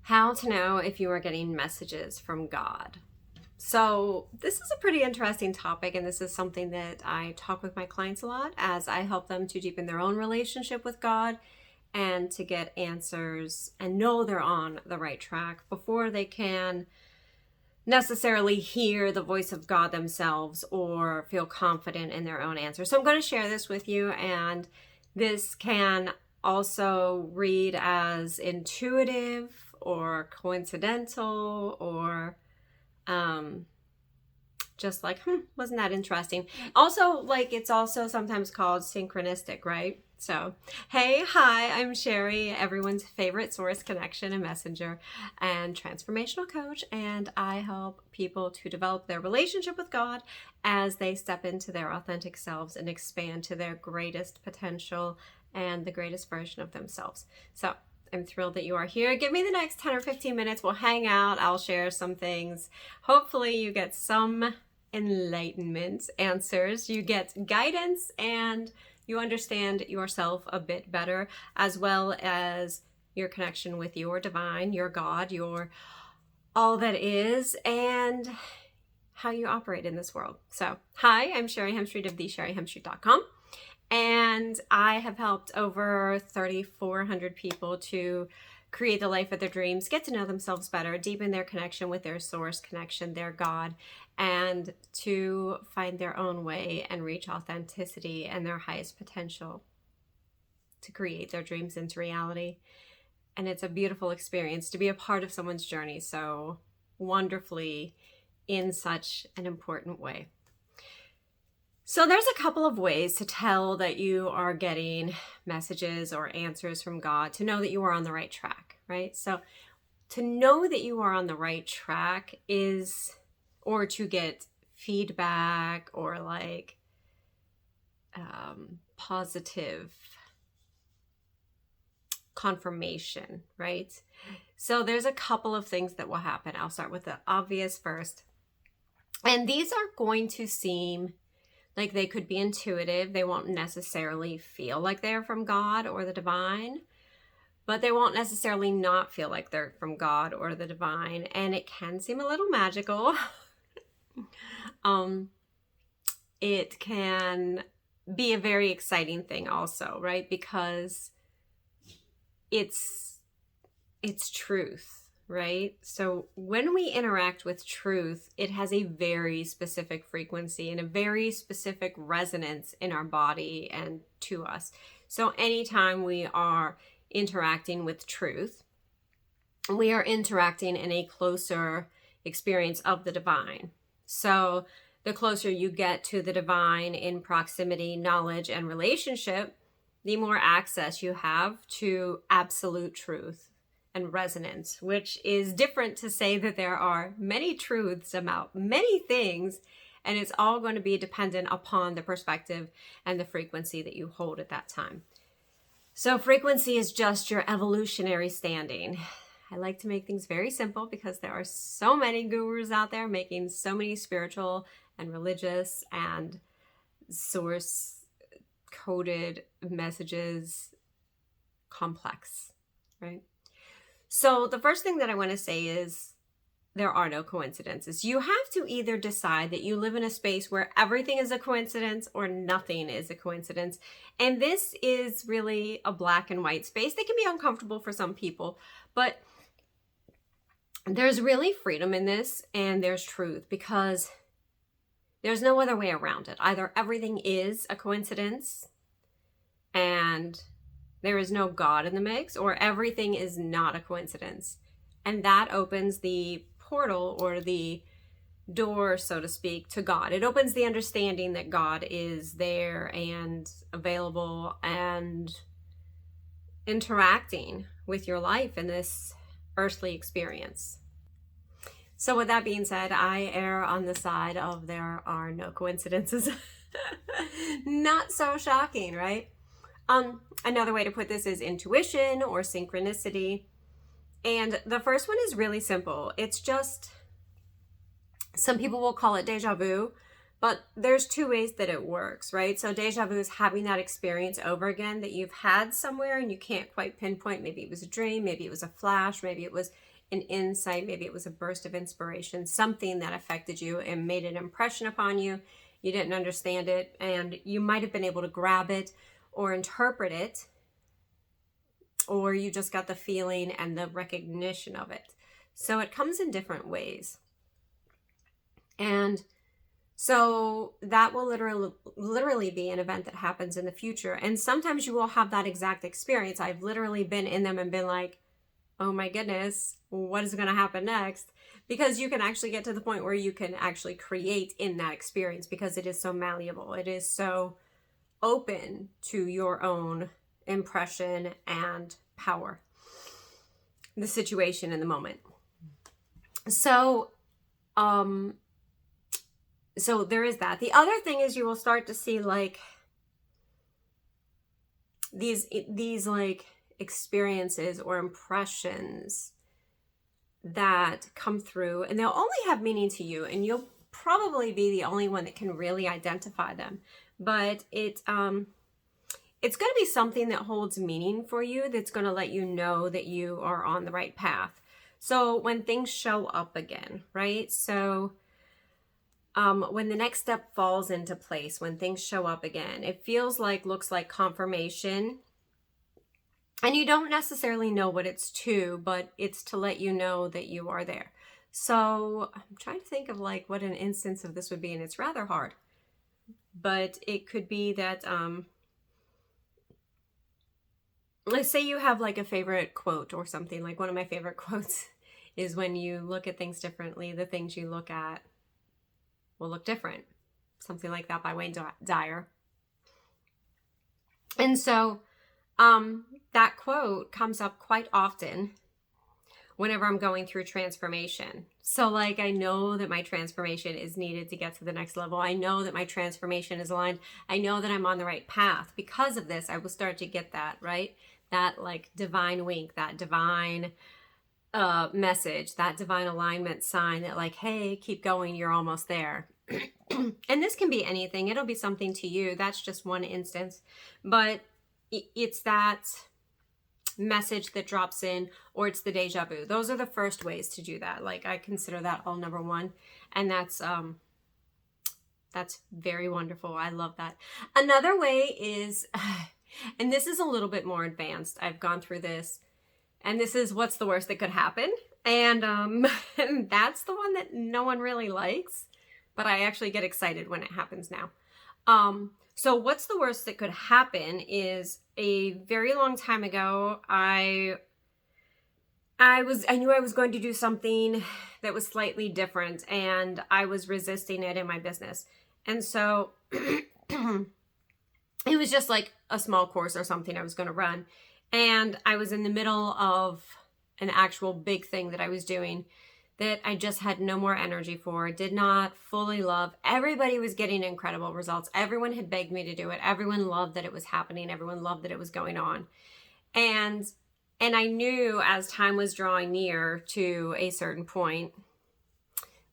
How to know if you are getting messages from God. So this is a pretty interesting topic, and this is something that I talk with my clients a lot as I help them to deepen their own relationship with God and to get answers and know they're on the right track before they can necessarily hear the voice of God themselves or feel confident in their own answer. So I'm going to share this with you, and this can also read as intuitive or coincidental or just like, wasn't that interesting? Also, like, it's also sometimes called synchronistic, right? So, hey, hi, I'm Sherry, everyone's favorite source, connection, and messenger, and transformational coach, and I help people to develop their relationship with God as they step into their authentic selves and expand to their greatest potential and the greatest version of themselves. So, I'm thrilled that you are here. Give me the next 10 or 15 minutes. We'll hang out. I'll share some things. Hopefully you get some enlightenment, answers, you get guidance, and you understand yourself a bit better, as well as your connection with your divine, your God, your all that is, and how you operate in this world. So, hi, I'm Sherry Hemstreet of thesherryhemstreet.com. And I have helped over 3,400 people to create the life of their dreams, get to know themselves better, deepen their connection with their source connection, their God, and to find their own way and reach authenticity and their highest potential to create their dreams into reality. And it's a beautiful experience to be a part of someone's journey so wonderfully in such an important way. So there's a couple of ways to tell that you are getting messages or answers from God, to know that you are on the right track, right? So to know that you are on the right track is, or to get feedback or like positive confirmation, right? So there's a couple of things that will happen. I'll start with the obvious first. And these are going to seem like they could be intuitive. They won't necessarily feel like they're from God or the divine, but they won't necessarily not feel like they're from God or the divine. And it can seem a little magical. It can be a very exciting thing also, right? Because it's truth. Right? So when we interact with truth, it has a very specific frequency and a very specific resonance in our body and to us. So anytime we are interacting with truth, we are interacting in a closer experience of the divine. So the closer you get to the divine in proximity, knowledge, and relationship, the more access you have to absolute truth and resonance, which is different to say that there are many truths about many things, and it's all going to be dependent upon the perspective and the frequency that you hold at that time. So frequency is just your evolutionary standing. I like to make things very simple because there are so many gurus out there making so many spiritual and religious and source coded messages complex, right? So the first thing that I want to say is there are no coincidences. You have to either decide that you live in a space where everything is a coincidence or nothing is a coincidence. And this is really a black and white space. They can be uncomfortable for some people, but there's really freedom in this, and there's truth, because there's no other way around it. Either everything is a coincidence and there is no God in the mix, or everything is not a coincidence. And that opens the portal or the door, so to speak, to God. It opens the understanding that God is there and available and interacting with your life in this earthly experience. So with that being said, I err on the side of there are no coincidences. Not so shocking, right? Another way to put this is intuition or synchronicity. And the first one is really simple. It's just, some people will call it deja vu, but there's two ways that it works, right? So deja vu is having that experience over again that you've had somewhere and you can't quite pinpoint. Maybe it was a dream, maybe it was a flash, maybe it was an insight, maybe it was a burst of inspiration, something that affected you and made an impression upon you. You didn't understand it, and you might have been able to grab it or interpret it, or you just got the feeling and the recognition of it. So it comes in different ways. And so that will literally be an event that happens in the future. And sometimes you will have that exact experience. I've literally been in them and been like, oh my goodness, what is going to happen next? Because you can actually get to the point where you can actually create in that experience, because it is so malleable. It is so open to your own impression and power, the situation in the moment. So there is that. The other thing is you will start to see like these like experiences or impressions that come through, and they'll only have meaning to you, and you'll probably be the only one that can really identify them. But it's going to be something that holds meaning for you, that's going to let you know that you are on the right path. So when things show up again, right? So when the next step falls into place, when things show up again, it looks like confirmation. And you don't necessarily know what it's to, but it's to let you know that you are there. So I'm trying to think of like what an instance of this would be, and it's rather hard. But it could be that, let's say you have like a favorite quote or something. Like one of my favorite quotes is, when you look at things differently, the things you look at will look different. Something like that by Wayne Dyer. And so that quote comes up quite often whenever I'm going through transformation. So like, I know that my transformation is needed to get to the next level. I know that my transformation is aligned. I know that I'm on the right path. Because of this, I will start to get that, right? That like divine wink, that divine message, that divine alignment sign that like, hey, keep going, you're almost there. And this can be anything. It'll be something to you. That's just one instance. But it's that message that drops in, or it's the deja vu. Those are the first ways to do that. Like, I consider that all number one. And that's very wonderful. I love that. Another way is, and this is a little bit more advanced. I've gone through this, and this is what's the worst that could happen. And that's the one that no one really likes, but I actually get excited when it happens now. So what's the worst that could happen is, a very long time ago, I knew I was going to do something that was slightly different, and I was resisting it in my business. And so it was just like a small course or something I was going to run. And I was in the middle of an actual big thing that I was doing that I just had no more energy for, did not fully love. Everybody was getting incredible results. Everyone had begged me to do it. Everyone loved that it was happening. Everyone loved that it was going on. And I knew as time was drawing near to a certain point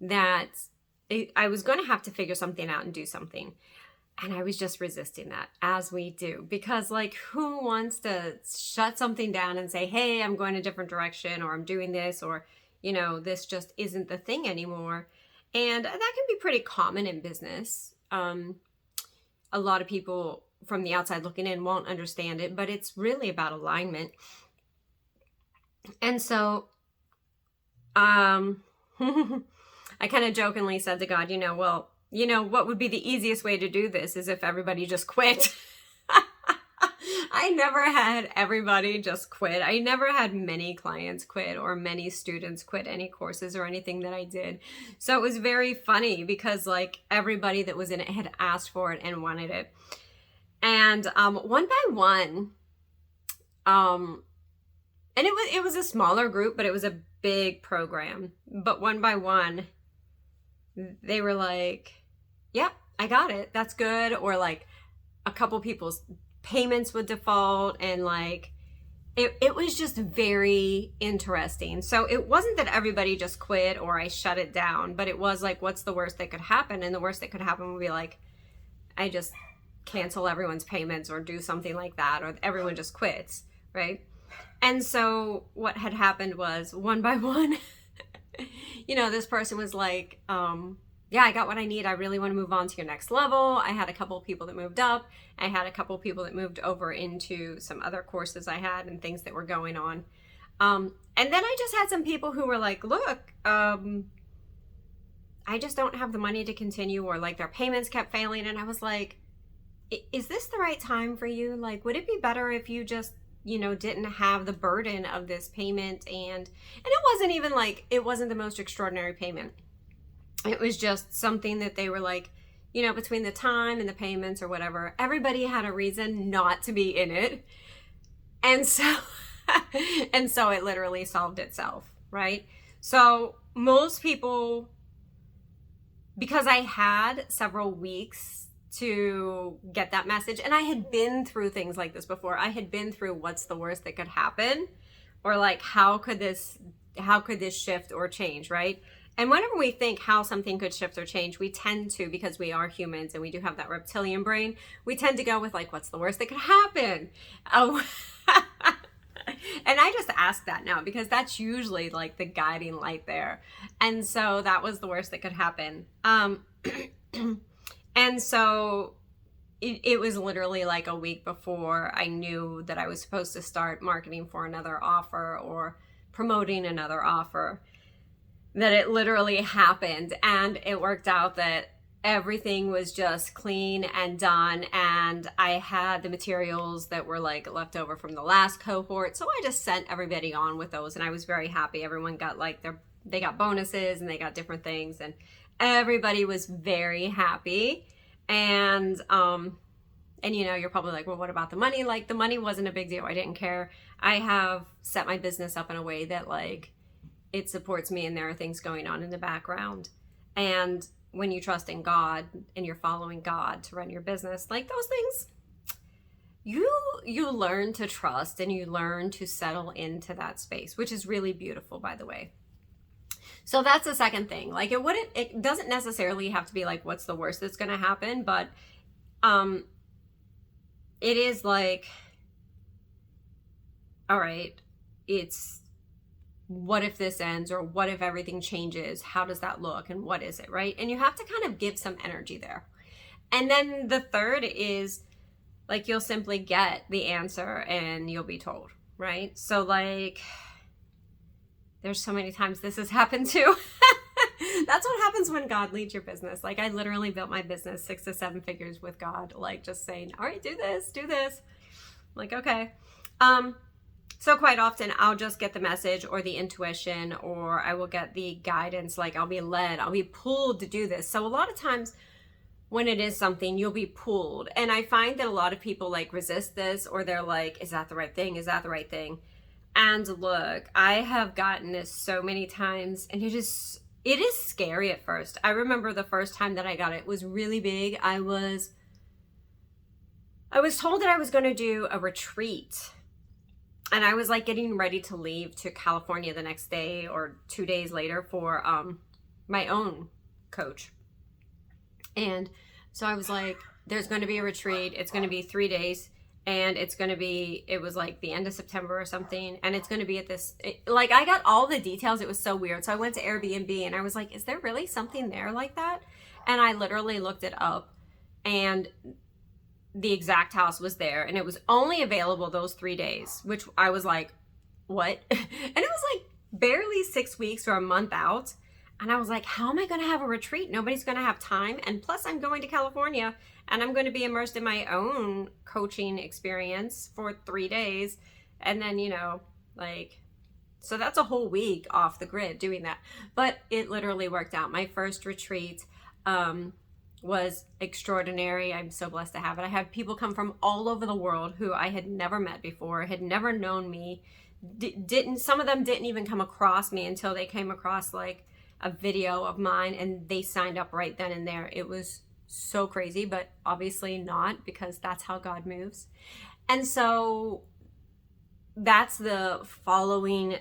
that I was going to have to figure something out and do something. And I was just resisting that, as we do, because like, who wants to shut something down and say, hey, I'm going a different direction, or I'm doing this, or you know, this just isn't the thing anymore. And that can be pretty common in business. A lot of people from the outside looking in won't understand it, but it's really about alignment. And so, I kind of jokingly said to God, what would be the easiest way to do this is if everybody just quit. I never had everybody just quit. I never had many clients quit or many students quit any courses or anything that I did. So it was very funny because like everybody that was in it had asked for it and wanted it. And one by one, and it was a smaller group, but it was a big program. But one by one, they were like, yep, I got it. That's good. Or like a couple people's payments would default, and like it was just very interesting. So it wasn't that everybody just quit or I shut it down, but it was like, what's the worst that could happen? And the worst that could happen would be like, I just cancel everyone's payments or do something like that, or everyone just quits, right? And so what had happened was, one by one, this person was like, yeah, I got what I need. I really want to move on to your next level. I had a couple of people that moved up. I had a couple of people that moved over into some other courses I had and things that were going on. And then I just had some people who were like, look, I just don't have the money to continue, or like their payments kept failing. And I was like, is this the right time for you? Like, would it be better if you just, didn't have the burden of this payment? And it wasn't even like, it wasn't the most extraordinary payment. It was just something that they were like, between the time and the payments or whatever, everybody had a reason not to be in it. And so, and so it literally solved itself, right? So most people, because I had several weeks to get that message, and I had been through things like this before. I had been through what's the worst that could happen, or like how could this shift or change, right? And whenever we think how something could shift or change, we tend to, because we are humans and we do have that reptilian brain, we tend to go with like, what's the worst that could happen? Oh, and I just ask that now because that's usually like the guiding light there. And so that was the worst that could happen. And so it was literally like a week before I knew that I was supposed to start marketing for another offer or promoting another offer, that it literally happened. And it worked out that everything was just clean and done. And I had the materials that were like left over from the last cohort. So I just sent everybody on with those. And I was very happy. Everyone got like they got bonuses and they got different things. And everybody was very happy. And you're probably like, well, what about the money? Like, the money wasn't a big deal. I didn't care. I have set my business up in a way that like it supports me, and there are things going on in the background. And when you trust in God and you're following God to run your business, like those things, you learn to trust and you learn to settle into that space, which is really beautiful, by the way. So that's the second thing. Like, it doesn't necessarily have to be like, what's the worst that's going to happen? But, it is like, all right, it's what if this ends, or what if everything changes? How does that look? And what is it? Right. And you have to kind of give some energy there. And then the third is like, you'll simply get the answer and you'll be told. Right. So like, there's so many times this has happened too. That's what happens when God leads your business. Like, I literally built my business 6 to 7 figures with God, like just saying, all right, do this. I'm like, okay. So quite often I'll just get the message or the intuition, or I will get the guidance. Like, I'll be led, I'll be pulled to do this. So a lot of times when it is something, you'll be pulled. And I find that a lot of people like resist this, or they're like, is that the right thing? Is that the right thing? And look, I have gotten this so many times, and it is scary at first. I remember the first time that I got it was really big. I was told that I was going to do a retreat, and I was like getting ready to leave to California the next day or 2 days later for my own coach. And so I was like, there's going to be a retreat. It's going to be 3 days. And it was like the end of September or something. And it's going to be at this, like, I got all the details. It was so weird. So I went to Airbnb and I was like, is there really something there like that? And I literally looked it up, and the exact house was there. And it was only available those 3 days, which I was like, what? And it was like barely 6 weeks or a month out. And I was like, how am I going to have a retreat? Nobody's going to have time. And plus, I'm going to California, and I'm going to be immersed in my own coaching experience for 3 days. And then, so that's a whole week off the grid doing that. But it literally worked out. My first retreat was extraordinary. I'm so blessed to have it. I had people come from all over the world who I had never met before, had never known me. Some of them didn't even come across me until they came across like a video of mine, and they signed up right then and there. It was so crazy, but obviously not, because that's how God moves. And so that's the following,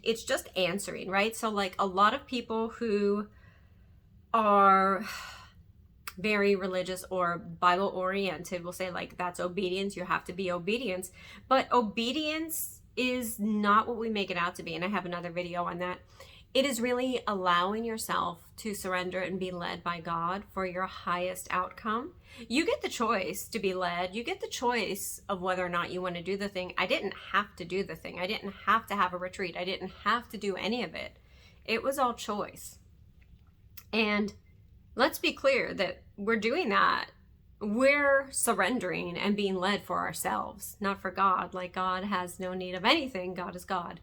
it's just answering, right? So like a lot of people who are very religious or Bible oriented will say like, that's obedience. You have to be obedience. But obedience is not what we make it out to be. And I have another video on that. It is really allowing yourself to surrender and be led by God for your highest outcome. You get the choice to be led. You get the choice of whether or not you want to do the thing. I didn't have to do the thing. I didn't have to have a retreat. I didn't have to do any of it. It was all choice. And let's be clear that we're doing that. We're surrendering and being led for ourselves, not for God. Like, God has no need of anything. God is God.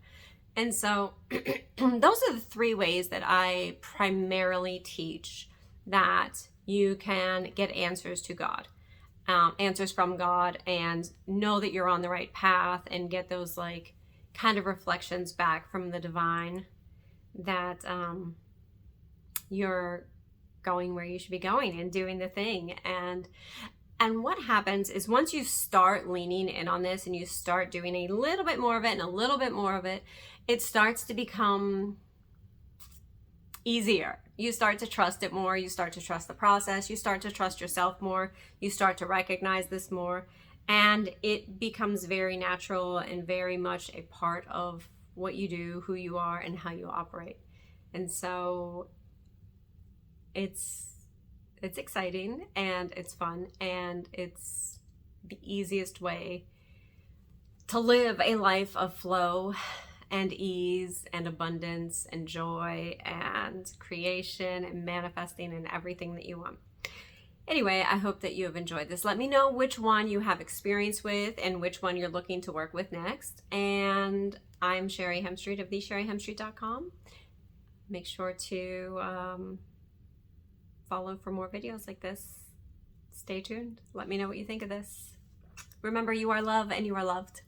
And so those are the three ways that I primarily teach that you can get answers to God, answers from God, and know that you're on the right path and get those like kind of reflections back from the divine that you're going where you should be going and doing the thing. And what happens is once you start leaning in on this and you start doing a little bit more of it and a little bit more of it, it starts to become easier. You start to trust it more. You start to trust the process. You start to trust yourself more. You start to recognize this more. And it becomes very natural and very much a part of what you do, who you are, and how you operate. And so it's exciting and it's fun and it's the easiest way to live a life of flow and ease and abundance and joy and creation and manifesting and everything that you want. Anyway, I hope that you have enjoyed this. Let me know which one you have experience with and which one you're looking to work with next. And I'm Sherry Hemstreet of thesherryhemstreet.com. Make sure to follow for more videos like this. Stay tuned. Let me know what you think of this. Remember, you are love and you are loved.